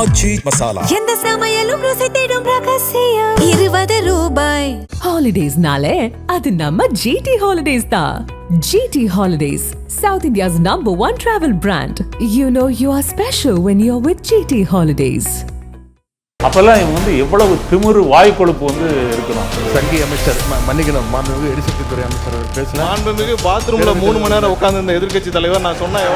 ஆச்சி மசாலா. எந்த சமையலும் ருசி தேடும் ரகசியம் 20 ரூபாய். ஹாலிடேஸ்னாலே அது நம்ம GT ஹாலிடேஸ் தான். GT holidays, South India's #1 travel brand. You know you are special when you're with GT holidays. அப்பெல்லாம் இவங்க வந்து எவ்வளவு திமிரு வாய் கொழுப்பு வந்து இருக்கணும். சங்கி அமைச்சர் மன்னிக்கணும், மாண்புமிகு எரிசக்தித்துறை அமைச்சர் பேசலாம். மாண்புமிகு பாத்ரூம்ல 3 மணி நேரம் உட்கார்ந்து இருந்த எதிர்க்கட்சி தலைவர் நான் சொன்னேன்.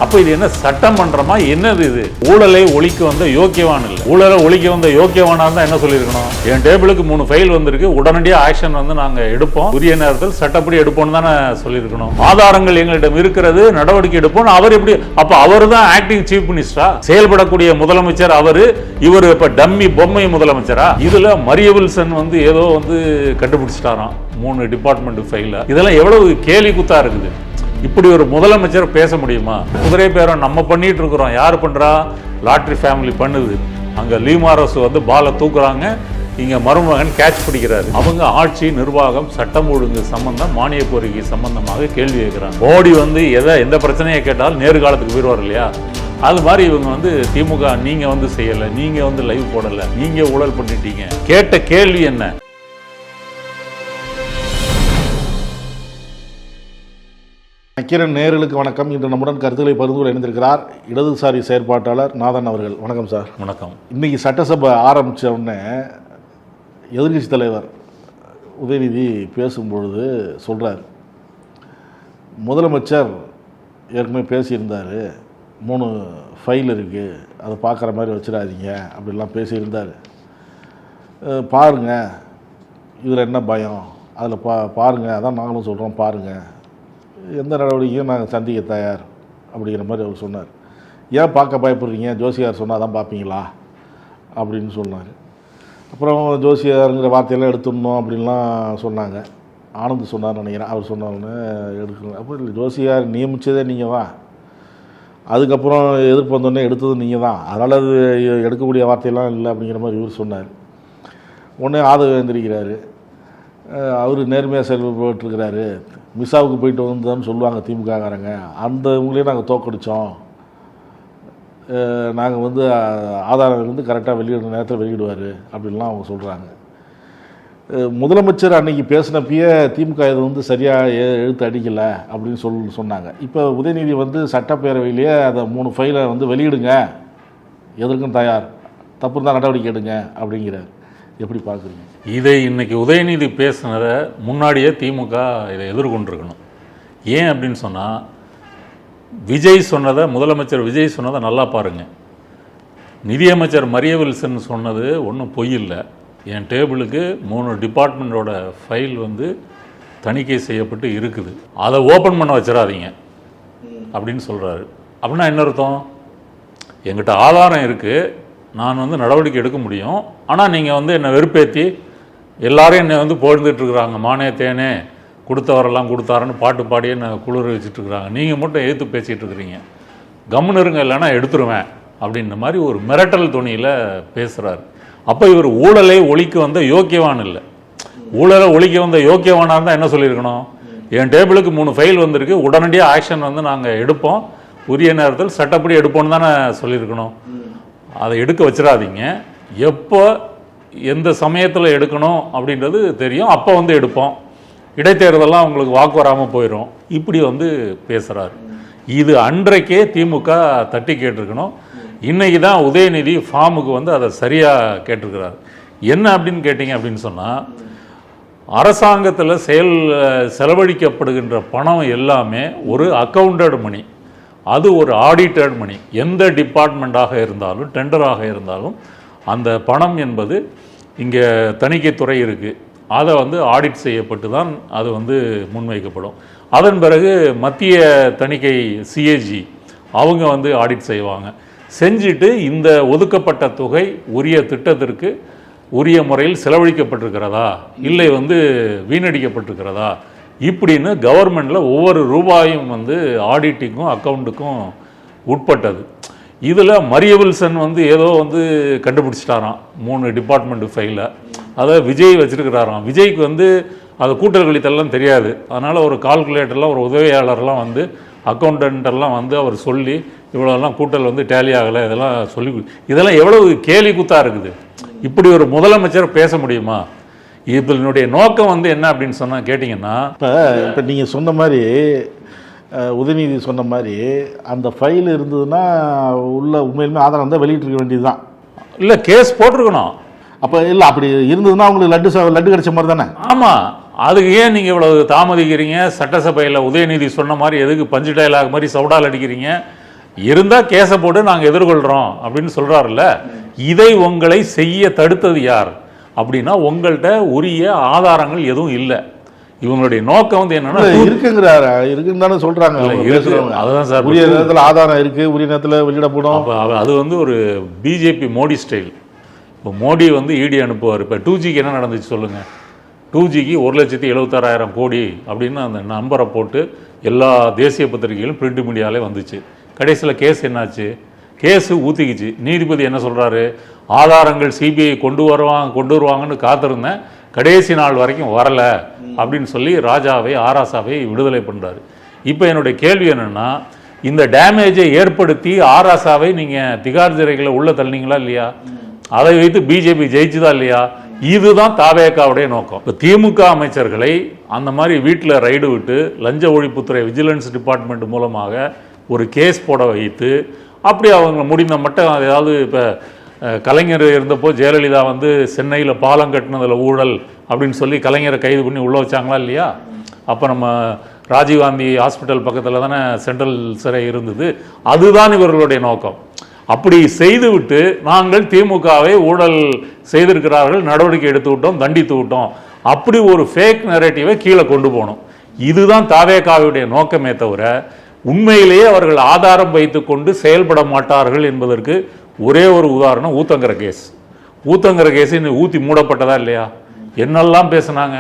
அப்ப இது என்ன சட்டமன்றமா என்னது இது? ஊழலை ஒழிக்க வந்த யோக்கியவான் இல்லை. ஊழலை ஒழிக்க வந்த யோக்கியவானா தான் என்ன சொல்லியிருக்கணும்? என் டேபிளுக்கு 3 ஃபைல் வந்திருக்கு, உடனடியாக ஆக்ஷன் வந்து நாங்க எடுப்போம், உரிய நேரத்தில் சட்டப்படி எடுப்போம் தானே சொல்லியிருக்கணும். ஆதாரங்கள் எங்களிடம் இருக்கிறது, நடவடிக்கை எடுப்போம். அவர் எப்படி? அப்ப அவர் தான் ஆக்டிங் சீஃப் மினிஸ்டரா? செயல்படக்கூடிய முதலமைச்சர் அவரு, இவர் இப்ப டம்மி பொம்மை முதலமைச்சரா? இதுல மரிய வில்சன் வந்து ஏதோ வந்து கண்டுபிடிச்சிட்டாராம் 3 டிபார்ட்மெண்ட் ஃபைல. இதெல்லாம் எவ்வளவு கேலி குத்தா இருக்குது. இப்படி ஒரு முதலமைச்சர் பேச முடியுமா? குதிரை பேரம் நம்ம பண்ணிட்டு இருக்கிறோம். யார் பண்றா? லாட்ரி ஃபேமிலி பண்ணுது. அங்க லீமாரோஸ் வந்து பாலை தூக்குறாங்க, இங்க மருமகன் கேட்ச் பிடிக்கிறாரு. அவங்க ஆட்சி, நிர்வாகம், சட்டம் ஒழுங்கு சம்பந்தம், மானிய கோரிக்கை சம்பந்தமாக கேள்வி கேட்கிறாங்க. மோடி வந்து எந்த பிரச்சனையை கேட்டாலும் நேரு காலத்துக்கு போயிடுவார் இல்லையா? அது மாதிரி இவங்க வந்து திமுக நீங்க வந்து செய்யல, நீங்க வந்து லைவ் போடல, நீங்க ஊழல் பண்ணிட்டீங்க. கேட்ட கேள்வி என்ன? நக்கீரன் நேயர்களுக்கு வணக்கம். இன்று நம்முடன் கருத்துக்களை பகிர்ந்து இணைந்திருக்கிறார் இடதுசாரி செயற்பாட்டாளர் நாதன் அவர்கள். வணக்கம் சார். வணக்கம். இன்னைக்கு சட்டசபை ஆரம்பித்த உடனே எதிர்கட்சி தலைவர் உதயநிதி பேசும்பொழுது சொல்கிறார், முதலமைச்சர் ஏற்கனவே பேசியிருந்தார், 3 ஃபைல் இருக்குது, அதை பார்க்குற மாதிரி வச்சிடாதீங்க அப்படிலாம் பேசியிருந்தார். பாருங்கள், இதில் என்ன பயம், அதில் பாருங்கள், அதான் நாங்களும் சொல்கிறோம், பாருங்கள், எந்த நடவடிக்கையும் நாங்கள் சந்திக்க தயார் அப்படிங்கிற மாதிரி அவர் சொன்னார். ஏன் பார்க்க பயப்படுறீங்க, ஜோசியார் சொன்னால் தான் பார்ப்பீங்களா அப்படின்னு சொன்னார். அப்புறம் ஜோசியாருங்கிற வார்த்தையெல்லாம் எடுத்துடணும் அப்படின்லாம் சொன்னாங்க. ஆனந்த் சொன்னார் நினைக்கிறேன், அவர் சொன்னோன்னு எடுக்கணும். அப்போ இல்லை, ஜோசியார் நியமித்ததே நீங்கள் தான், அதுக்கப்புறம் எதிர்ப்பு வந்தோடனே எடுத்ததும் நீங்கள் தான், அதனால் அது எடுக்கக்கூடிய வார்த்தையெல்லாம் இல்லை அப்படிங்கிற மாதிரி இவர் சொன்னார். உடனே ஆதரவு எழுந்திருக்கிறாரு, அவர் நேர்மையாக செயல்பட்டுருக்கிறாரு. மிஸ்ஸாவுக்கு போயிட்டு வந்தோன்னு சொல்லுவாங்க திமுககாரங்க, அந்த இவங்களே நாங்கள் தோக்கடித்தோம், நாங்கள் வந்து ஆதாரம் வந்து கரெக்டாக வெளியிடுற நேரத்தில் வெளியிடுவார் அப்படின்லாம் அவங்க சொல்கிறாங்க. முதலமைச்சர் அன்றைக்கி பேசினப்பயே திமுக இது வந்து சரியாக எழுத்து அடிக்கலை அப்படின்னு சொன்னாங்க. இப்போ உதயநிதி வந்து சட்டப்பேரவையிலேயே அதை 3 ஃபைலை வந்து வெளியிடுங்க, எதற்கும் தயார், தப்பு இருந்தால் நடவடிக்கை எடுங்க அப்படிங்கிறார். எப்படி பார்க்குறீங்க? இதை இன்னைக்கு உதயநிதி பேசினதை முன்னாடியே திமுக இதை எதிர்கொண்டிருக்கணும். ஏன் அப்படின்னு சொன்னால், விஜய் சொன்னதை, முதலமைச்சர் விஜய் சொன்னதை நல்லா பாருங்கள். நிதியமைச்சர் மரிய வில்சன் சொன்னது ஒன்றும் பொய் இல்லை. என் டேபிளுக்கு 3 டிபார்ட்மெண்ட்டோட ஃபைல் வந்து தணிக்கை செய்யப்பட்டு இருக்குது, அதை ஓப்பன் பண்ண வச்சிடாதீங்க அப்படின்னு சொல்கிறாரு. அப்படின்னா என்ன அர்த்தம்? என்கிட்ட ஆதாரம் இருக்குது, நான் வந்து நடவடிக்கை எடுக்க முடியும், ஆனால் நீங்கள் வந்து என்னை வெறுப்பேற்றி எல்லாரும் என்னை வந்து போழ்ந்துட்டுருக்குறாங்க, மானே தேனே கொடுத்தவரெல்லாம் கொடுத்தாருன்னு பாட்டு பாடியே என்னை குளிர வச்சுட்ருக்குறாங்க, நீங்கள் மட்டும் எதிர்த்து பேசிகிட்டு இருக்கிறீங்க, கம்முன்னு இருங்க, இல்லைன்னா எடுத்துருவேன் அப்படின்ற மாதிரி ஒரு மிரட்டல் துணியில் பேசுகிறாரு. அப்போ இவர் ஊழலை ஒழிக்க வந்த யோக்கியவான் இல்லை. ஊழலை ஒழிக்க வந்த யோக்கியவானாக இருந்தால் என்ன சொல்லியிருக்கணும்? என் டேபிளுக்கு 3 ஃபைல் வந்திருக்கு, உடனடியாக ஆக்ஷன் வந்து நாங்கள் எடுப்போம், உரிய நேரத்தில் சட்டப்படி எடுப்போம்னு தானே சொல்லியிருக்கணும். அதை எடுக்க வச்சிடாதீங்க, எப்போ எந்த சமயத்தில் எடுக்கணும் அப்படின்றது தெரியும், அப்போ வந்து எடுப்போம், இடைத்தேர்தலாம் உங்களுக்கு வாக்கு வராமல் போயிடும், இப்படி வந்து பேசுகிறாரு. இது அன்றைக்கே திமுக தட்டி கேட்டிருக்கணும். இன்றைக்கி தான் உதயநிதி ஃபார்முக்கு வந்து அதை சரியாக கேட்டிருக்கிறார். என்ன அப்படின்னு கேட்டிங்க அப்படின்னு சொன்னால், அரசாங்கத்தில் செலவழிக்கப்படுகின்ற பணம் எல்லாமே ஒரு அக்கவுண்டட் மணி, அது ஒரு ஆடிட்டட் மணி. எந்த டிபார்ட்மெண்ட்டாக இருந்தாலும், டெண்டராக இருந்தாலும், அந்த பணம் என்பது இங்கே தணிக்கைத்துறை இருக்குது, அதை வந்து ஆடிட் செய்யப்பட்டு தான் அது வந்து முன்வைக்கப்படும். அதன் பிறகு மத்திய தணிக்கை சிஏஜி அவங்க வந்து ஆடிட் செய்வாங்க. செஞ்சுட்டு இந்த ஒதுக்கப்பட்ட தொகை உரிய திட்டத்திற்கு உரிய முறையில் செலவழிக்கப்பட்டிருக்கிறதா, இல்லை வந்து வீணடிக்கப்பட்டிருக்கிறதா, இப்படின்னு கவர்மெண்டில் ஒவ்வொரு ரூபாயும் வந்து ஆடிட்டிங்கும் அக்கௌண்ட்டுக்கும் உட்பட்டது. இதில் மரிய வில்சன் வந்து ஏதோ வந்து கண்டுபிடிச்சிட்டாராம் 3 டிபார்ட்மெண்ட் ஃபைலை, அதை விஜய் வச்சுருக்கிறாராம். விஜய்க்கு வந்து அது கூட்டல் கழித்தெல்லாம் தெரியாது, அதனால் ஒரு கால்குலேட்டர்லாம் ஒரு உதவியாளர்லாம் வந்து அக்கௌண்டன்ட்டெல்லாம் வந்து அவர் சொல்லி இவ்வளோலாம் கூட்டல் வந்து டேலி ஆகலை, இதெல்லாம் இதெல்லாம் எவ்வளவு கேலி கூத்தாக இருக்குது. இப்படி ஒரு முதலமைச்சர் பேச முடியுமா? இதனுடைய நோக்கம் வந்து என்ன அப்படின்னு சொன்னால் கேட்டிங்கன்னா, இப்போ நீங்கள் சொன்ன மாதிரி உதயநிதி சொன்ன மாதிரி அந்த ஃபைல் இருந்ததுன்னா உள்ள உண்மையிலுமே ஆதாரம் இருந்தால் வெளியிட்டிருக்க வேண்டியது தான். இல்லை, கேஸ் போட்டிருக்கணும். அப்போ இல்லை, அப்படி இருந்ததுன்னா அவங்களுக்கு லட்டு கிடைச்ச மாதிரி தானே. ஆமாம், அதுக்கு ஏன் நீங்கள் இவ்வளவு தாமதிக்கிறீங்க? சட்டசபையில் உதயநிதி சொன்ன மாதிரி எதுக்கு பஞ்சு டயலாக் மாதிரி சவுடால் அடிக்கிறீங்க? இருந்தால் கேஸை போட்டு நாங்கள் எதிர்கொள்கிறோம் அப்படின்னு சொல்கிறாருல்ல. இதை உங்களை செய்ய தடுத்தது யார் அப்படின்னா, உங்கள்கிட்ட உரிய ஆதாரங்கள் எதுவும் இல்லை. இவங்களுடைய நோக்கம் வந்து என்னன்னா, இருக்குன்னு தானே சொல்கிறாங்க. அதுதான் சார், உரிய நேரத்தில் ஆதாரம் இருக்குது, உரிய நேரத்தில் வெளியிடப்படும். அது வந்து ஒரு பிஜேபி மோடி ஸ்டைல். இப்போ மோடி வந்து இடி அனுப்புவார். இப்போ 2Gக்கு என்ன நடந்துச்சு சொல்லுங்கள்? 2Gக்கு 1,76,000 கோடி அப்படின்னு அந்த நம்பரை போட்டு எல்லா தேசிய பத்திரிகைகளும் பிரிண்ட் மீடியாலே வந்துச்சு. கடைசியில் கேஸ் என்னாச்சு? கேஸு ஊற்றிக்கிச்சு. நீதிபதி என்ன சொல்கிறாரு? ஆதாரங்கள் சிபிஐ கொண்டு வருவாங்கன்னு காத்திருந்தேன், கடைசி நாள் வரைக்கும் வரலை அப்படின்னு சொல்லி ஆராசாவை விடுதலை பண்ணுறாரு. இப்போ என்னுடைய கேள்வி என்னென்னா, இந்த டேமேஜை ஏற்படுத்தி ஆராசாவை நீங்கள் திகார் சிறைகளை உள்ள தள்ளினீங்களா இல்லையா? அதை வைத்து பிஜேபி ஜெயிச்சுதா இல்லையா? இதுதான் தாவேகாவுடைய நோக்கம். இப்போ திமுக அமைச்சர்களை அந்த மாதிரி வீட்டில் ரைடு விட்டு லஞ்ச ஒழிப்புத்துறை விஜிலன்ஸ் டிபார்ட்மெண்ட் மூலமாக ஒரு கேஸ் போட வைத்து, அப்படி அவங்க முடிந்த மட்டும் ஏதாவது இப்போ கலைஞர் இருந்தப்போ ஜெயலலிதா வந்து சென்னையில் பாலம் கட்டினதில் ஊழல் அப்படின்னு சொல்லி கலைஞரை கைது பண்ணி உள்ளே வச்சாங்களா இல்லையா? அப்போ நம்ம ராஜீவ்காந்தி ஹாஸ்பிட்டல் பக்கத்தில் தானே சென்ட்ரல் சிறை இருந்தது. அதுதான் இவர்களுடைய நோக்கம். அப்படி செய்துவிட்டு நாங்கள் திமுகவை ஊழல் செய்திருக்கிறார்கள், நடவடிக்கை எடுத்து விட்டோம், தண்டித்து விட்டோம், அப்படி ஒரு ஃபேக் நரேட்டிவை கீழே கொண்டு போகணும். இதுதான் தாவேகாவுடைய நோக்கமே தவிர உண்மையிலேயே அவர்கள் ஆதாரம் வைத்து கொண்டு செயல்பட மாட்டார்கள் என்பதற்கு ஒரே ஒரு உதாரணம் ஊத்தங்கர கேஸ். ஊத்தங்கர கேஸ் இன்னும் ஊற்றி மூடப்பட்டதா இல்லையா? என்னெல்லாம் பேசுனாங்க.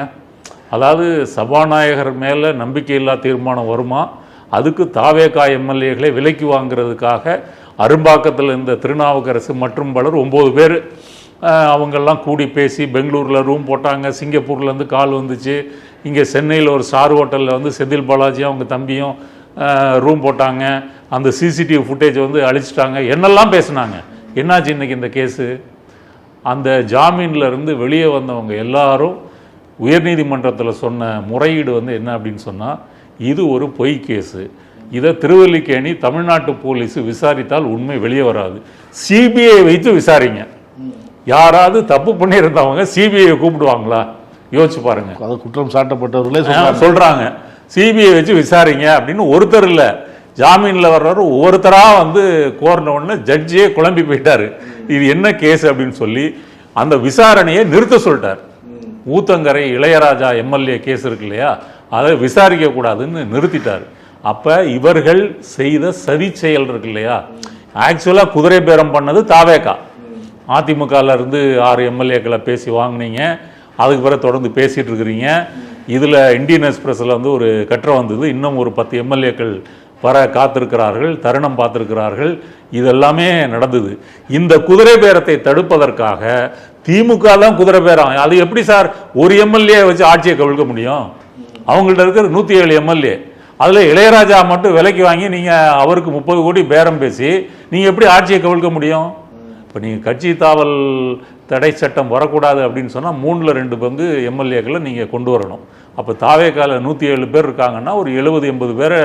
அதாவது சபாநாயகர் மேலே நம்பிக்கையில்லா தீர்மானம் வருமா, அதுக்கு தாவேகா எம்எல்ஏகளை விலைக்கு வாங்கிறதுக்காக அரும்பாக்கத்தில் இருந்த திருநாவுக்கரசு மற்றும் பலர் 9 பேர் அவங்கெல்லாம் கூடி பேசி பெங்களூரில் ரூம் போட்டாங்க. சிங்கப்பூர்லேருந்து கால் வந்துச்சு. இங்கே சென்னையில் ஒரு ஸ்டார் ஹோட்டலில் வந்து செந்தில் பாலாஜியும் அவங்க தம்பியும் ரூம் போட்டாங்க. அந்த சிசிடிவி ஃபுட்டேஜ் வந்து அழிச்சிட்டாங்க. என்னெல்லாம் பேசுனாங்க. என்னாச்சு இன்றைக்கி இந்த கேஸு? அந்த ஜாமீனில் இருந்து வெளியே வந்தவங்க எல்லாரும் உயர்நீதிமன்றத்தில் சொன்ன முறையீடு வந்து என்ன அப்படின்னு சொன்னால், இது ஒரு பொய் கேஸு, இதை திருவல்லிக்கேணி தமிழ்நாட்டு போலீஸ் விசாரித்தால் உண்மை வெளியே வராது, சிபிஐ வைத்து விசாரிங்க. யாராவது தப்பு பண்ணியிருந்தவங்க சிபிஐ கூப்பிடுவாங்களா? யோசிச்சு பாருங்க. குற்றம் சாட்டப்பட்டவர்களே சொல்றாங்க சிபிஐ வச்சு விசாரிங்க அப்படின்னு. ஒருத்தர் இல்லை, ஜாமீனில் வர்றவர் ஒவ்வொருத்தராக வந்து கோரின உடனே ஜட்ஜியே குழம்பி போயிட்டாரு. இது என்ன கேஸ் அப்படின்னு சொல்லி அந்த விசாரணையை நிறுத்த சொல்லிட்டார். ஊத்தங்கரை இளையராஜா எம்எல்ஏ கேஸ் இருக்கு இல்லையா, அதை விசாரிக்க கூடாதுன்னு நிறுத்திட்டார். அப்போ இவர்கள் செய்த சதி செயல் இருக்கு இல்லையா, ஆக்சுவலாக குதிரை பேரம் பண்ணது தாவேகா. அதிமுகலேருந்து 6 எம்எல்ஏக்களை பேசி வாங்கினீங்க, அதுக்கு பிறகு தொடர்ந்து பேசிகிட்டு இருக்கிறீங்க. இதில் இந்தியன் எக்ஸ்பிரஸில் வந்து ஒரு கட்டுரை வந்தது, இன்னும் ஒரு 10 எம்எல்ஏக்கள் வர காத்திருக்கிறார்கள், தருணம் பார்த்துருக்கிறார்கள். இதெல்லாமே நடந்தது. இந்த குதிரை பேரத்தை தடுப்பதற்காக திமுக தான் குதிரை பேரம். அது எப்படி சார் ஒரு எம்எல்ஏ வச்சு ஆட்சியை கவிழ்க்க முடியும்? அவங்கள்ட்ட இருக்கிற 107 எம்எல்ஏ, அதில் இளையராஜா மட்டும் விலைக்கு வாங்கி நீங்கள் அவருக்கு 30 கோடி பேரம் பேசி நீங்கள் எப்படி ஆட்சியை கவிழ்க்க முடியும்? இப்போ நீங்கள் கட்சி தாவல் தடை சட்டம் வரக்கூடாது அப்படின்னு சொன்னால் 3ல் 2 பங்கு எம்எல்ஏக்களை நீங்கள் கொண்டு வரணும். அப்போ தாவேகால 107 பேர் இருக்காங்கன்னா ஒரு 70-80 பேரை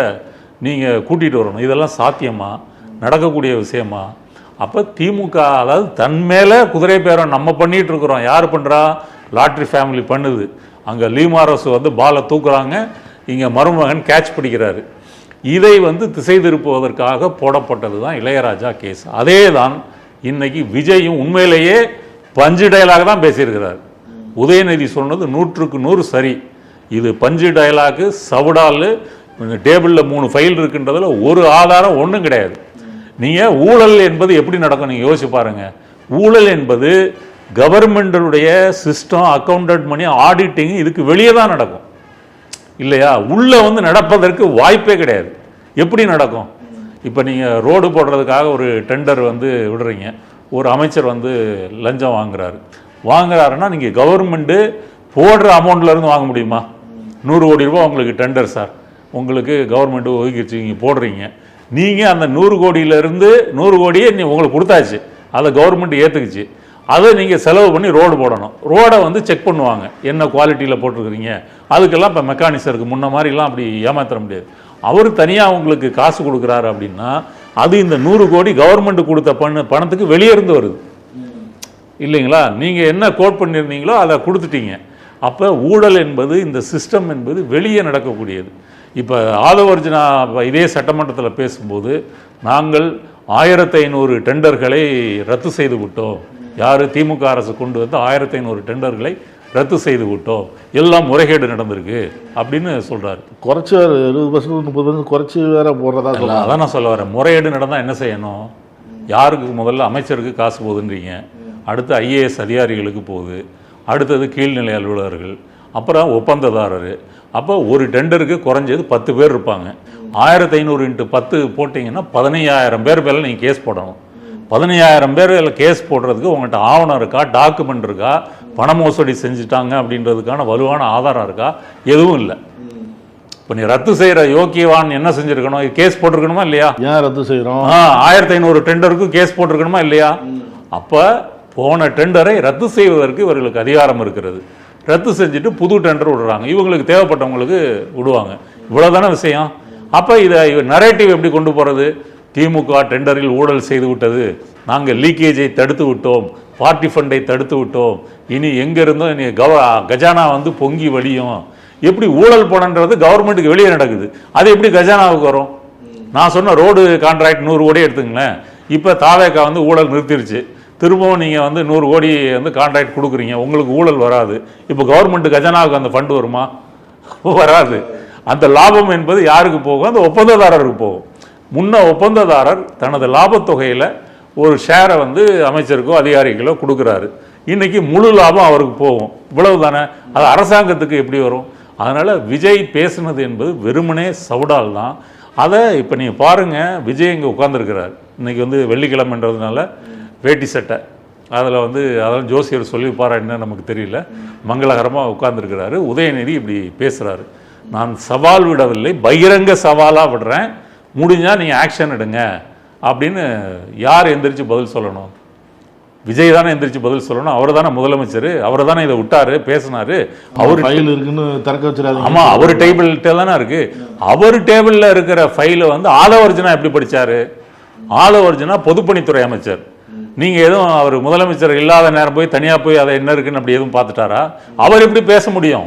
நீங்கள் கூட்டிகிட்டு வரணும். இதெல்லாம் சாத்தியமா? நடக்கக்கூடிய விஷயமா? அப்போ திமுக அதாவது தன் மேலே குதிரை பேரம் நம்ம பண்ணிகிட்டு இருக்கிறோம். யார் பண்ணுறா? லாட்ரி ஃபேமிலி பண்ணுது. அங்கே லீமாரசு வந்து பாலை தூக்குறாங்க, இங்கே மருமகன் கேட்ச் பிடிக்கிறாரு. இதை வந்து திசை திருப்புவதற்காக போடப்பட்டது தான் இளையராஜா கேஸ். அதே தான் இன்னைக்கு விஜயும் உண்மையிலேயே பஞ்சு டயலாக தான் பேசியிருக்கிறார். உதயநிதி சொன்னது 100க்கு 100 சரி. இது பஞ்சு டயலாக்கு, சவுடால், டேபிளில் 3 ஃபைல் இருக்குன்றதில் ஒரு ஆதாரம் ஒன்றும் கிடையாது. நீங்கள் ஊழல் என்பது எப்படி நடக்கும் நீங்கள் யோசிச்சு பாருங்கள். ஊழல் என்பது கவர்மெண்ட்டுடைய சிஸ்டம், அக்கௌண்டன்ட் மணி, ஆடிட்டிங் இதுக்கு வெளியே தான் நடக்கும் இல்லையா? உள்ளே வந்து நடப்பதற்கு வாய்ப்பே கிடையாது. எப்படி நடக்கும்? இப்போ நீங்கள் ரோடு போடுறதுக்காக ஒரு டெண்டர் வந்து விடுறீங்க, ஒரு அமைச்சர் வந்து லஞ்சம் வாங்குறாருன்னா நீங்கள் கவர்மெண்ட்டு போடுற அமௌண்ட்லேருந்து வாங்க முடியுமா? 100 கோடி ரூபா உங்களுக்கு டெண்டர் சார், உங்களுக்கு கவர்மெண்ட்டு ஒதுக்கிடுச்சு, நீங்கள் போடுறீங்க. நீங்கள் அந்த 100 கோடியிலேருந்து 100 கோடியே உங்களுக்கு கொடுத்தாச்சு, அதை கவர்மெண்ட் ஏற்றுக்குச்சு. அதை நீங்கள் செலவு பண்ணி ரோடு போடணும். ரோடை வந்து செக் பண்ணுவாங்க, என்ன குவாலிட்டியில் போட்டிருக்கிறீங்க. அதுக்கெல்லாம் இப்போ மெக்கானிக்ஸ் இருக்குது. முன்ன மாதிரிலாம் அப்படி ஏமாற்ற முடியாது. அவர் தனியாக உங்களுக்கு காசு கொடுக்குறாரு அப்படின்னா அது இந்த 100 கோடி கவர்மெண்ட் கொடுத்த பணத்துக்கு வெளியே இருந்து வருது இல்லைங்களா? நீங்கள் என்ன கோட் பண்ணியிருந்தீங்களோ அதை கொடுத்துட்டீங்க. அப்போ ஊழல் என்பது, இந்த சிஸ்டம் என்பது வெளியே நடக்கக்கூடியது. இப்போ ஆதவர்ஜுனா இதே சட்டமன்றத்தில் பேசும்போது நாங்கள் 1500 டெண்டர்களை ரத்து செய்து விட்டோம். யார்? திமுக அரசு கொண்டு வந்து 1500 டெண்டர்களை ரத்து செய்து விட்டோம், எல்லாம் முறைகேடு நடந்திருக்கு அப்படின்னு சொல்கிறாரு. குறைச்சி 20% 30% குறைச்சி வேற போடுறதா சொல்லலாம். அதான் நான் சொல்ல வரேன். முறைகேடு நடந்தால் என்ன செய்யணும்? யாருக்கு? முதல்ல அமைச்சருக்கு காசு போகுதுன்றீங்க, அடுத்து IAS அதிகாரிகளுக்கு போகுது, அடுத்தது கீழ்நிலை அலுவலர்கள், அப்புறம் ஒப்பந்ததாரர். அப்போ ஒரு டெண்டருக்கு குறைஞ்சது 10 பேர் இருப்பாங்க. 1500 × 10 போட்டிங்கன்னா 15000 பேர் மேலே நீங்கள் கேஸ் போடணும். 15000 பேர் கேஸ் போடுறதுக்கு உங்கள்கிட்ட ஆவணம் இருக்கா, டாக்குமெண்ட் இருக்கா, பண மோசடி செஞ்சுட்டாங்க அப்படின்றதுக்கான வலுவான ஆதாரம் இருக்கா? எதுவும் இல்லை. இப்போ நீ ரத்து செய்கிற யோக்கியவான் என்ன செஞ்சுருக்கணும்? கேஸ் போட்டிருக்கணுமா இல்லையா? ஏன் ரத்து செய்கிறோம்? 1500 டெண்டருக்கும் கேஸ் போட்டிருக்கணுமா இல்லையா? அப்போ போன டெண்டரை ரத்து செய்வதற்கு இவர்களுக்கு அதிகாரம் இருக்கிறது. ரத்து செஞ்சுட்டு புது டெண்டர் விடுறாங்க, இவங்களுக்கு தேவைப்பட்டவங்களுக்கு விடுவாங்க. இவ்வளோதான விஷயம். அப்போ இதை நரேட்டிவ் எப்படி கொண்டு போகிறது? திமுக டெண்டரில் ஊழல் செய்து விட்டது, நாங்கள் லீக்கேஜை தடுத்து விட்டோம், பார்ட்டி ஃபண்டை தடுத்து விட்டோம், இனி எங்கே இருந்தோம் இனி கஜானா வந்து பொங்கி வழியும். எப்படி ஊழல் பணன்றது கவர்மெண்ட்டுக்கு வெளியே நடக்குது, அது எப்படி கஜானாவுக்கு வரும்? நான் சொன்ன ரோடு கான்ட்ராக்ட் 100 கோடி எடுத்துங்களேன். இப்போ தாவேக்கா வந்து ஊழல் நிறுத்திருச்சு, திரும்பவும் நீங்கள் வந்து 100 கோடி வந்து கான்ட்ராக்ட் கொடுக்குறீங்க, உங்களுக்கு ஊழல் வராது. இப்போ கவர்மெண்ட் கஜானாவுக்கு அந்த ஃபண்டு வருமா? வராது. அந்த லாபம் என்பது யாருக்கு போகும்? அந்த ஒப்பந்ததாரருக்கு போகும். முன்ன ஒப்பந்ததாரர் தனது லாபத்தொகையில் ஒரு ஷேரை வந்து அமைச்சருக்கோ அதிகாரிகளோ கொடுக்குறாரு, இன்னைக்கு முழு லாபம் அவருக்கு போகும். இவ்வளவு தானே. அது அரசாங்கத்துக்கு எப்படி வரும்? அதனால் விஜய் பேசுனது என்பது வெறுமனே சவுடால் தான். அதை இப்போ நீங்கள் பாருங்கள், விஜய் இங்கே உட்காந்துருக்கிறார். இன்றைக்கி வந்து வெள்ளிக்கிழமைன்றதுனால வேட்டி சட்டை, அதில் வந்து அதெல்லாம் ஜோசியர் சொல்லியிருப்பாரா என்ன நமக்கு தெரியல, மங்களகரமாக உட்காந்துருக்கிறாரு. உதயநிதி இப்படி பேசுகிறாரு, நான் சவால் விடவில்லை, பகிரங்க சவாலாக விடுறேன், முடிஞ்சால் நீங்கள் ஆக்ஷன் எடுங்க அப்படின்னு. யார் எந்திரிச்சு பதில் சொல்லணும்? விஜய் தானே எந்திரிச்சு பதில் சொல்லணும். அவர் தானே முதலமைச்சர், அவர் தானே இதை விட்டாரு, பேசினாரு. அவர் ஃபைல் இருக்குன்னு திறக்க வச்சிடாதீங்க. ஆமாம், அவர் டேபிள்கிட்ட தானே இருக்கு. அவர் டேபிளில் இருக்கிற ஃபைலை வந்து ஆதவர்ஜுனா எப்படி படித்தார்? ஆதவர்ஜுனா பொதுப்பணித்துறை அமைச்சர். நீங்கள் எதுவும் அவர் முதலமைச்சர் இல்லாத நேரம் போய் தனியாக போய் அதை என்ன இருக்குன்னு அப்படி எதுவும் பார்த்துட்டாரா? அவர் எப்படி பேச முடியும்?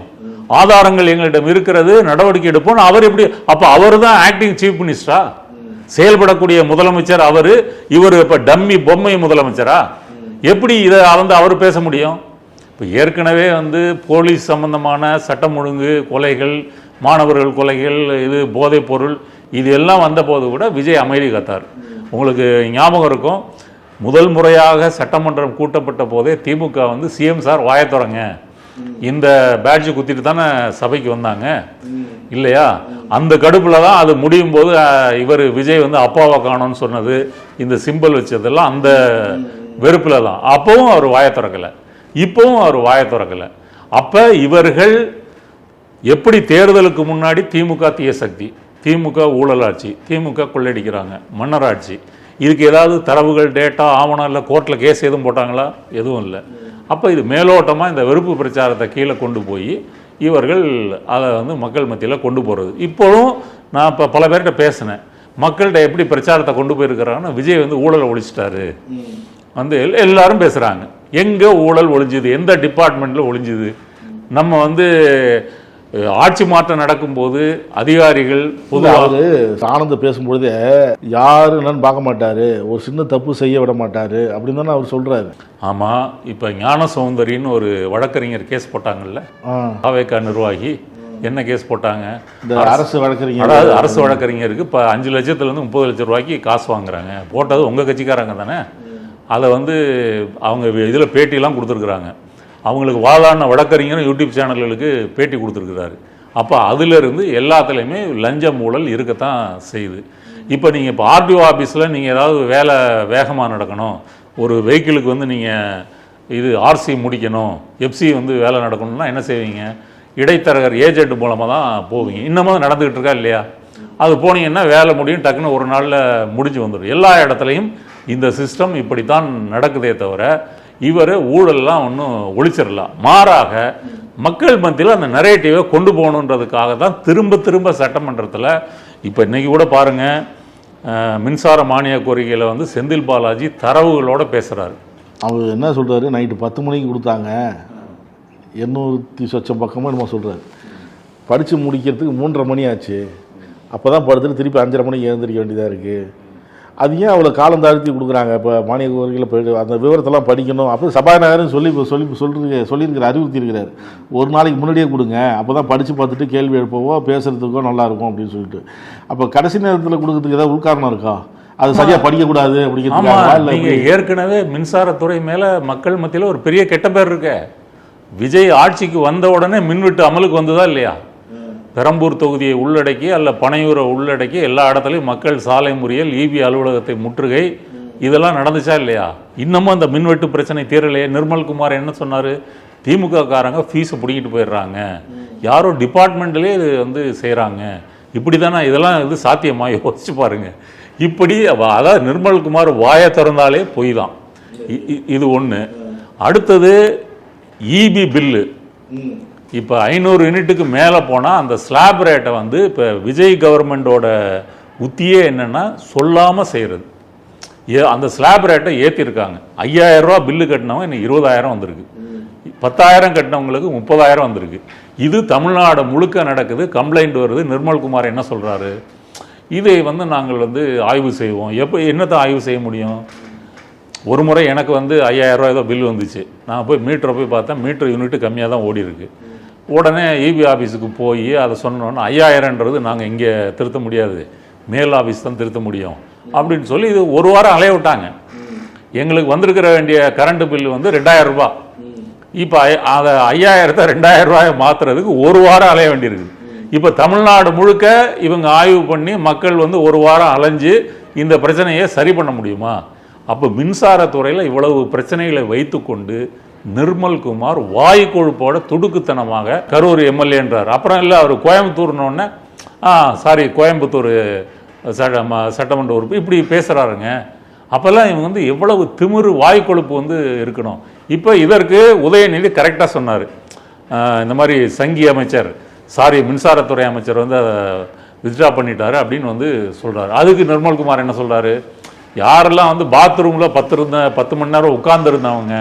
ஆதாரங்கள் எங்களிடம் இருக்கிறது, நடவடிக்கை எடுப்போம். அவர் எப்படி? அப்போ அவர் தான் ஆக்டிங் சீஃப் மினிஸ்டரா? செயல்படக்கூடிய முதலமைச்சர் அவர். இவர் இப்போ டம்மி பொம்மை முதலமைச்சரா? எப்படி இதை வந்து அவர் பேச முடியும்? இப்போ ஏற்கனவே வந்து போலீஸ் சம்பந்தமான சட்டம் ஒழுங்கு, கொலைகள், மாணவர்கள் கொலைகள், இது போதைப் பொருள், இது எல்லாம் வந்த போது கூட விஜய் அமைதி காத்தார். உங்களுக்கு ஞாபகம் இருக்கும், முதல் முறையாக சட்டமன்றம் கூட்டப்பட்ட போதே திமுக வந்து சிஎம் சார் வாயத்துறங்க, இந்த பேட்ஜ் குத்திட்டு தானே சபைக்கு வந்தாங்க இல்லையா? அந்த கடுப்பில் தான் அது முடியும் போது இவர் விஜய் வந்து அப்பாவை காணோன்னு சொன்னது, இந்த சிம்பிள் வச்சதெல்லாம் அந்த வெறுப்பில் தான். அப்பவும் அவர் வாயை திறக்கலை, இப்பவும் அவர் வாயை திறக்கலை. அப்போ இவர்கள் எப்படி தேர்தலுக்கு முன்னாடி திமுக தீய சக்தி, திமுக ஊழலாட்சி, திமுக கொள்ளடிக்கிறாங்க, மன்னராட்சி, இதுக்கு ஏதாவது தரவுகள், டேட்டா, ஆவணம் இல்லை, கோர்ட்டில் கேஸ் எதுவும் போட்டாங்களா? எதுவும் இல்லை. அப்போ இது மேலோட்டமாக இந்த வெறுப்பு பிரச்சாரத்தை கீழே கொண்டு போய் இவர்கள் அதை வந்து மக்கள் மத்தியில் கொண்டு போகிறது. இப்போவும் நான் இப்போ பல பேர்கிட்ட பேசினேன், மக்கள்கிட்ட எப்படி பிரச்சாரத்தை கொண்டு போயிருக்கிறாங்கன்னா, விஜய் வந்து ஊழலை ஒழிச்சிட்டாரு வந்து எல்லாரும் பேசுகிறாங்க. எங்கே ஊழல் ஒழிஞ்சுது? எந்த டிபார்ட்மெண்ட்டில் ஒழிஞ்சுது? நம்ம வந்து ஆட்சி மாற்றம் நடக்கும்போது அதிகாரிகள் பொதுவாக ஆனந்த் பேசும்பொழுதே யாரு என்னன்னு பார்க்க மாட்டாரு, ஒரு சின்ன தப்பு செய்ய விட மாட்டாரு அப்படின்னு தானே அவர் சொல்றாரு. ஆமாம், இப்போ ஞான சௌந்தரின்னு ஒரு வழக்கறிஞர் கேஸ் போட்டாங்கல்ல, தாவேகா நிர்வாகி, என்ன கேஸ் போட்டாங்க? இந்த அரசு வழக்கறிஞர், அதாவது அரசு வழக்கறிஞருக்கு இப்போ 5 லட்சத்துலேருந்து 30 லட்சம் ரூபாய்க்கு காசு வாங்குறாங்க. போட்டது உங்கள் கட்சிக்காரங்க தானே. அதை வந்து அவங்க இதில் பேட்டிலாம் கொடுத்துருக்குறாங்க. அவங்களுக்கு வாதாடின வழக்கறிஞரும் யூடியூப் சேனல்களுக்கு பேட்டி கொடுத்துருக்குறாரு. அப்போ அதிலிருந்து எல்லாத்துலேயுமே லஞ்சம் ஊழல் இருக்கத்தான் செய்யுது. இப்போ நீங்கள் இப்போ ஆர்டிஓ ஆஃபீஸில் நீங்கள் ஏதாவது வேலை வேகமாக நடக்கணும், ஒரு வெஹிக்கிளுக்கு வந்து நீங்கள் இது ஆர்சி முடிக்கணும், எஃப்சி வந்து வேலை நடக்கணும்னா என்ன செய்வீங்க? இடைத்தரகர் ஏஜென்ட் மூலமாக தான் போவீங்க. இன்னமும் நடந்துக்கிட்டு இருக்கா இல்லையா? அது போனீங்கன்னா வேலை முடியும், டக்குன்னு ஒரு நாளில் முடிஞ்சு வந்துடும். எல்லா இடத்துலையும் இந்த சிஸ்டம் இப்படித்தான் நடக்குதே தவிர இவர் ஊழல்லாம் ஒன்றும் ஒழிச்சிடலாம். மாறாக மக்கள் மத்தியில் அந்த நரேட்டிவை கொண்டு போகணுன்றதுக்காக தான் திரும்ப திரும்ப சட்டமன்றத்தில் இப்போ இன்றைக்கி கூட பாருங்கள், மின்சார மானிய கோரிக்கையில் வந்து செந்தில் பாலாஜி தரவுகளோடு பேசுகிறாரு. அவர் என்ன சொல்கிறாரு, நைட்டு 10 மணிக்கு கொடுத்தாங்க 800 சொச்சம் பக்கமாக நம்ம சொல்கிறாரு. படித்து முடிக்கிறதுக்கு 3:30 மணி ஆச்சு. அப்போ தான் படுத்துட்டு திருப்பி 5:30 மணிக்கு எழுந்திரிக்க வேண்டியதாக இருக்குது. அது ஏன் அவ்வளோ காலம் தாழ்த்தி கொடுக்குறாங்க? இப்போ மானிய கோரிக்கையில் போய்ட்டு அந்த விவரத்தெல்லாம் படிக்கணும். அப்போ சபாநாயகர்னு சொல்லியிருக்கிற அறிவுறுத்தி இருக்கிறார், ஒரு நாளைக்கு முன்னாடியே கொடுங்க, அப்போ தான் படித்து பார்த்துட்டு கேள்வி எழுப்பவோ பேசுகிறதுக்கோ நல்லாயிருக்கும் அப்படின்னு சொல்லிட்டு. அப்போ கடைசி நேரத்தில் கொடுக்கறதுக்கு ஏதாவது உள்காரணம் இருக்கா? அது சரியாக படிக்கக்கூடாது அப்படிங்கிறது. நீங்கள் ஏற்கனவே மின்சாரத்துறை மேலே மக்கள் மத்தியில் ஒரு பெரிய கெட்ட பேர் இருக்க. விஜய் ஆட்சிக்கு வந்த உடனே மின்வெட்டு அமலுக்கு வந்ததா இல்லையா? பெரம்பூர் தொகுதியை உள்ளடக்கி அல்ல பனையூரை உள்ளடக்கி எல்லா இடத்துலையும் மக்கள் சாலை முறியல், ஈபி அலுவலகத்தை முற்றுகை, இதெல்லாம் நடந்துச்சா இல்லையா? இன்னமும் அந்த மின்வெட்டு பிரச்சனை தீரலையே. நிர்மல்குமார் என்ன சொன்னார்? திமுக காரங்க ஃபீஸை பிடிக்கிட்டு போயிடுறாங்க, யாரோ டிபார்ட்மெண்ட்லேயே இது வந்து செய்கிறாங்க. இப்படி தானே இதெல்லாம் இது சாத்தியமாக யோசிச்சு பாருங்க. இப்படி அதாவது நிர்மல்குமார் வாயை திறந்தாலே பொய் தான். இது ஒன்று. அடுத்தது ஈபி பில்லு. இப்போ 500 யூனிட்டுக்கு மேலே போனால் அந்த ஸ்லாப் ரேட்டை வந்து இப்போ விஜய் கவர்மெண்ட்டோட உத்தியே என்னென்னா சொல்லாமல் செய்கிறது. அந்த ஸ்லாப் ரேட்டை ஏற்றிருக்காங்க. 5000 ரூபா பில்லு கட்டினவங்க இன்னும் 20,000 வந்திருக்கு. 10,000 கட்டினவங்களுக்கு 30,000 வந்திருக்கு. இது தமிழ்நாடு முழுக்க நடக்குது. கம்ப்ளைண்ட் வருது. நிர்மல்குமார் என்ன சொல்கிறாரு? இதை வந்து நாங்கள் வந்து ஆய்வு செய்வோம். என்னத்தை ஆய்வு செய்ய முடியும்? ஒரு முறை எனக்கு வந்து 5000 ரூபா ஏதோ பில் வந்துச்சு. நான் போய் மீட்டரை போய் பார்த்தேன், மீட்டர் யூனிட்டு கம்மியாக தான் ஓடி இருக்கு. உடனே இபி ஆஃபீஸுக்கு போய் அதை சொன்னோன்னா 5000ன்றது நாங்கள் இங்கே திருத்த முடியாது, மேல் ஆஃபீஸ் தான் திருத்த முடியும் அப்படின்னு சொல்லி இது ஒரு வாரம் அலைய விட்டாங்க. எங்களுக்கு வந்திருக்கிற வேண்டிய கரண்ட் பில்லு வந்து 2000 ரூபா. இப்போ அதை 5000த்தை 2000 ரூபாயை மாற்றுறதுக்கு ஒரு வாரம் அலைய வேண்டியிருக்குது. இப்போ தமிழ்நாடு முழுக்க இவங்க ஆய்வு பண்ணி மக்கள் வந்து ஒரு வாரம் அலைஞ்சு இந்த பிரச்சனையை சரி பண்ண முடியுமா? அப்போ மின்சாரத்துறையில் இவ்வளவு பிரச்சனைகளை வைத்துக்கொண்டு நிர்மல்குமார் வாய் கொழுப்போட துடுக்குத்தனமாக கரூர் எம்எல்ஏன்றார். அப்புறம் இல்லை அவர் கோயம்புத்தூர்னோடனே கோயம்புத்தூர் சட்டமன்ற உறுப்பு இப்படி பேசுகிறாருங்க. அப்போல்லாம் இவங்க வந்து எவ்வளவு திமிரு வாய் கொழுப்பு வந்து இருக்கணும். இப்போ இதற்கு உதயநிதி கரெக்டாக சொன்னார். இந்த மாதிரி சங்கி அமைச்சர் மின்சாரத்துறை அமைச்சர் வந்து அதை வித்ட்ரா பண்ணிட்டாரு அப்படின்னு வந்து சொல்கிறாரு. அதுக்கு நிர்மல்குமார் என்ன சொல்கிறாரு? யாரெல்லாம் வந்து பாத்ரூமில் 10 மணி நேரம் உட்கார்ந்துருந்தவங்க,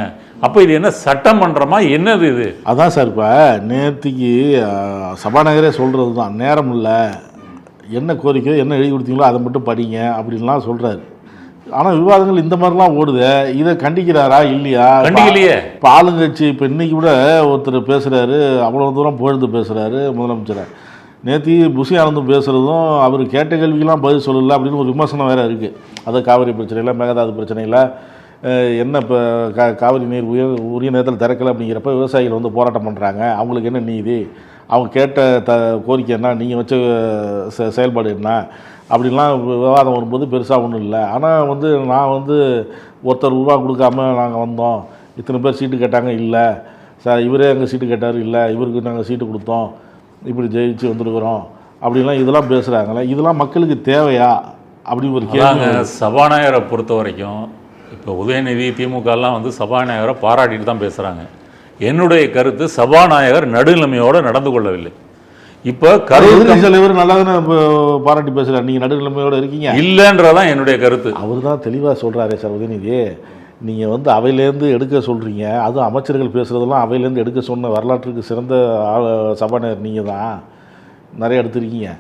அப்போ இது என்ன சட்டமன்றமா என்னது இது? அதான் சார், இப்போ நேற்றுக்கு சபாநாயகரே சொல்கிறது தான், நேரம் இல்லை, என்ன கோரிக்கை என்ன எழுதி கொடுத்தீங்களோ அதை மட்டும் படிங்க அப்படின்லாம் சொல்கிறாரு. ஆனால் விவாதங்கள் இந்த மாதிரிலாம் ஓடுது. இதை கண்டிக்கிறாரா இல்லையா? கண்டிக்கலையே. இப்போ ஆளுங்கட்சி இப்போ இன்றைக்கி கூட ஒருத்தர் பேசுகிறாரு, அவ்வளோ தூரம் புகழ்ந்து பேசுகிறாரு முதலமைச்சரை. நேற்று புஷி ஆனந்தும் பேசுகிறதும் அவர் கேட்ட கேள்விக்கெல்லாம் பதில் சொல்லலை அப்படின்னு ஒரு விமர்சனம் வேறு இருக்குது. அது காவிரி பிரச்சனையில், மேகதாது பிரச்சனையில் என்ன இப்போ காவிரி நீர் உரிய நேரத்தில் திறக்கலை அப்படிங்கிறப்ப விவசாயிகள் வந்து போராட்டம் பண்ணுறாங்க. அவங்களுக்கு என்ன நீதி? அவங்க கேட்ட கோரிக்கை என்ன? நீங்கள் வச்ச செயல்பாடு என்ன? அப்படின்லாம் விவாதம் வரும்போது பெருசாக ஒன்றும் இல்லை. ஆனால் வந்து நான் வந்து ஒருத்தர் ரூபா கொடுக்காம நாங்கள் வந்தோம், இத்தனை பேர் சீட்டு கேட்டாங்க, இல்லை சார் இவரே எங்கள் சீட்டு கேட்டார், இல்லை இவருக்கு நாங்கள் சீட்டு கொடுத்தோம், இப்படி ஜெயிச்சு வந்துருக்குறோம் அப்படின்லாம் இதெல்லாம் பேசுகிறாங்களே, இதெல்லாம் மக்களுக்கு தேவையா அப்படின்னு ஒரு கேள்வி. சபாநாயகரை பொறுத்த வரைக்கும் இப்போ உதயநிதி திமுகலாம் வந்து சபாநாயகரை பாராட்டிட்டு தான் பேசுகிறாங்க. என்னுடைய கருத்து சபாநாயகர் நடுநிலைமையோடு நடந்து கொள்ளவில்லை. இப்போ தலைவர் நல்லா தானே பாராட்டி பேசுகிறார், நீங்கள் நடுநிலைமையோடு இருக்கீங்க இல்லைன்றதான் என்னுடைய கருத்து. அவர் தான் தெளிவாக சொல்கிறாரே சார் உதயநிதி. நீங்கள் வந்து அவையிலேருந்து எடுக்க சொல்கிறீங்க, அதுவும் அமைச்சர்கள் பேசுகிறதெல்லாம் அவையிலேருந்து எடுக்க சொன்ன வரலாற்றுக்கு சிறந்த சபாநாயகர் நீங்கள் தான், நிறைய எடுத்துருக்கீங்க.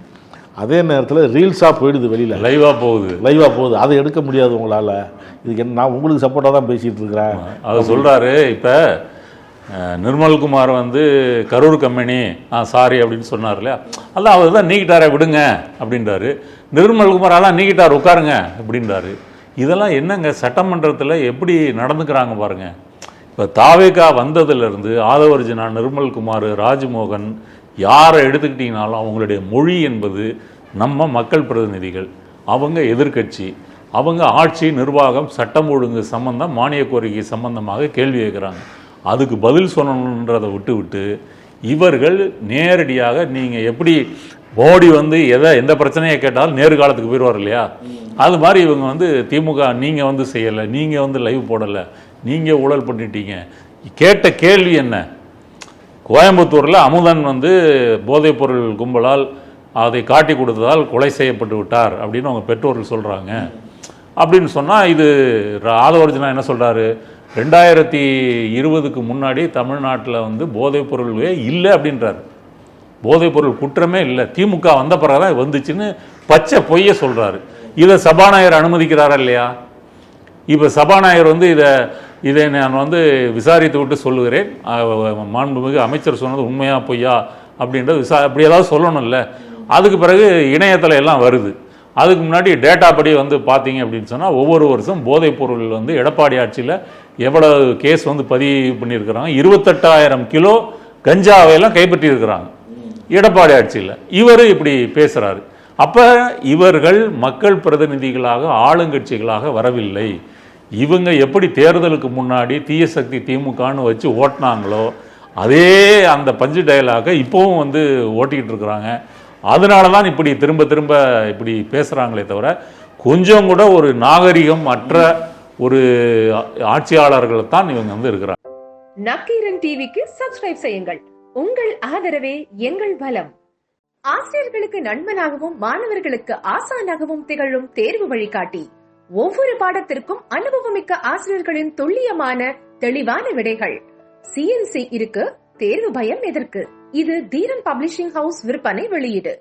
அதே நேரத்தில் ரீல்ஸாக போயிடுது, வெளியில் லைவாக போகுது, அதை எடுக்க முடியாது உங்களால். இதுக்கு என்ன, நான் உங்களுக்கு சப்போர்ட்டாக தான் பேசிகிட்டு இருக்கிறேன். அதை சொல்கிறாரு. இப்போ நிர்மல்குமார் வந்து கரூர் கம்பெனி சாரி அப்படின்னு சொன்னார் இல்லையா, அதான் அவர் தான் நீக்கிட்டாரே விடுங்க அப்படின்றாரு. நிர்மல்குமார் அதான் நீக்கிட்டார் உட்காருங்க அப்படின்றாரு. இதெல்லாம் என்னங்க சட்டமன்றத்தில் எப்படி நடந்துக்கிறாங்க பாருங்கள். இப்போ தாவேகா வந்ததுலேருந்து ஆதவர்ஜனா, நிர்மல்குமார், ராஜ்மோகன் யாரை எடுத்துக்கிட்டிங்கனாலும் அவங்களுடைய மொழி என்பது நம்ம மக்கள் பிரதிநிதிகள், அவங்க எதிர்க்கட்சி, அவங்க ஆட்சி நிர்வாகம் சட்டம் ஒழுங்கு சம்பந்தம் மானிய கோரிக்கை சம்பந்தமாக கேள்வி கேட்குறாங்க. அதுக்கு பதில் சொல்லணுன்றதை விட்டு இவர்கள் நேரடியாக நீங்கள் எப்படி மோடி வந்து எந்த பிரச்சனையை கேட்டாலும் நேரு காலத்துக்கு போயிடுவார் இல்லையா, அது மாதிரி இவங்க வந்து திமுக நீங்கள் வந்து செய்யலை, நீங்கள் வந்து லைவ் போடலை, நீங்கள் ஊழல் பண்ணிட்டீங்க. கேட்ட கேள்வி என்ன? கோயம்புத்தூரில் அமுதன் வந்து போதைப்பொருள் கும்பலால் அதை காட்டி கொடுத்ததால் கொலை செய்யப்பட்டு விட்டார் அப்படின்னு அவங்க பெற்றோர்கள் சொல்கிறாங்க. அப்படின்னு சொன்னால் இது ஆதவர்ஜனா என்ன சொல்கிறாரு, 2020க்கு முன்னாடி தமிழ்நாட்டில் வந்து போதைப்பொருளே இல்லை அப்படின்றார். போதைப்பொருள் குற்றமே இல்லை, திமுக வந்த பிறகு தான் வந்துச்சுன்னு பச்சை பொய்ய சொல்கிறாரு. இதை சபாநாயகர் அனுமதிக்கிறாரா இல்லையா? இப்போ சபாநாயகர் வந்து இதை நான் வந்து விசாரித்து விட்டு சொல்லுகிறேன், மாண்புமிகு அமைச்சர் சொன்னது உண்மையா பொய்யா அப்படின்றது அப்படி ஏதாவது சொல்லணும்ல. அதுக்கு பிறகு இணையத்தில் எல்லாம் வருது. அதுக்கு முன்னாடி டேட்டா படி வந்து பார்த்தீங்க அப்படின்னு சொன்னால் ஒவ்வொரு வருஷம் போதைப்பொருள் வந்து எடப்பாடி ஆட்சியில் எவ்வளோ கேஸ் வந்து பதிவு பண்ணியிருக்கிறாங்க. 28,000 கிலோ கஞ்சாவையெல்லாம் கைப்பற்றி இருக்கிறாங்க எடப்பாடி ஆட்சியில். இவர் இப்படி பேசுகிறாரு. அப்போ இவர்கள் மக்கள் பிரதிநிதிகளாக ஆளுங்கட்சிகளாக வரவில்லை. இவங்க எப்படி தேர்தலுக்கு முன்னாடி தீய சக்தி திமுகன்னு வச்சு ஓட்டினாங்களோ அதே அந்த பஞ்சு டயலாக இப்போவும் வந்து ஓட்டிக்கிட்டு இருக்கிறாங்க. அதனால தான் இப்படி திரும்ப திரும்ப இப்படி பேசுகிறாங்களே தவிர கொஞ்சம் கூட ஒரு நாகரிகம் அற்ற ஒரு ஆட்சியாளர்கள் தான் இவங்க வந்து இருக்கிறாங்க. நக்கீரன் டிவிக்கு சப்ஸ்கிரைப் செய்யுங்கள். உங்கள் ஆதரவே எங்கள் பலம். ஆசிரியர்களுக்கு நண்பனாகவும் மாணவர்களுக்கு ஆசானாகவும் திகழும் தேர்வு வழிகாட்டி. ஒவ்வொரு பாடத்திற்கும் அனுபவமிக்க ஆசிரியர்களின் துல்லியமான தெளிவான விடைகள். CNC இருக்கு, தேர்வு பயம் எதற்கு? இது தீரன் பப்ளிஷிங் ஹவுஸ் விற்பனை வெளியீடு.